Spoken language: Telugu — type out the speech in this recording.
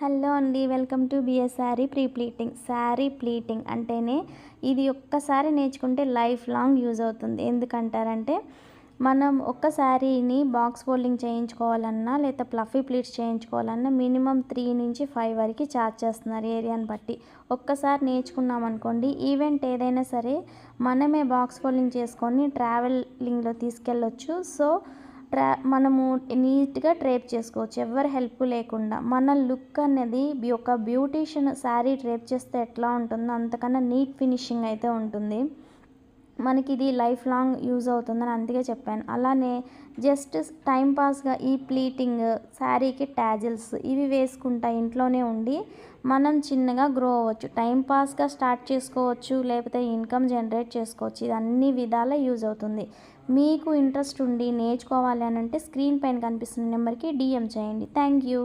హలో అండి. Welcome to BS sari pre pleating. Sari pleating అంటేనే ఇది ఒక్కసారి నేర్చుకుంటే లైఫ్ లాంగ్ యూజ్ అవుతుంది. ఎందుకంటారంటే మనం ఒక్క శారీని బాక్స్ ఫోల్డింగ్ చేయించుకోవాలన్నా లేదా ప్లఫీ ప్లీట్స్ చేయించుకోవాలన్నా మినిమం 3 నుంచి 5 వరకు ఛార్జ్ చేస్తున్నారు ఏరియాని బట్టి. ఒక్కసారి నేర్చుకున్నాం అనుకోండి, ఈవెంట్ ఏదైనా సరే మనమే బాక్స్ ఫోల్డింగ్ చేసుకొని ట్రావెలింగ్లో తీసుకెళ్ళొచ్చు. సో మనము నీట్గా డ్రేప్ చేసుకోవచ్చు ఎవరి హెల్ప్ లేకుండా. మన లుక్ అనేది ఒక బ్యూటీషియన్ శారీ డ్రేప్ చేస్తే ఎట్లా ఉంటుందో అంతకన్నా నీట్ ఫినిషింగ్ అయితే ఉంటుంది. మనకి ఇది లైఫ్ లాంగ్ యూజ్ అవుతుందని అందుకే చెప్పాను. అలానే జస్ట్ టైం పాస్గా ఈ ప్లీటింగ్, శారీకి ట్యాజిల్స్ ఇవి వేసుకుంటా ఇంట్లోనే ఉండి మనం చిన్నగా గ్రో అవ్వచ్చు. టైం పాస్గా స్టార్ట్ చేసుకోవచ్చు, లేకపోతే ఇన్కమ్ జనరేట్ చేసుకోవచ్చు. ఇది అన్ని విధాలా యూజ్ అవుతుంది. మీకు ఇంట్రెస్ట్ ఉండి నేర్చుకోవాలి అని అంటే స్క్రీన్ పైన కనిపిస్తున్న నెంబర్కి DM చేయండి. Thank you.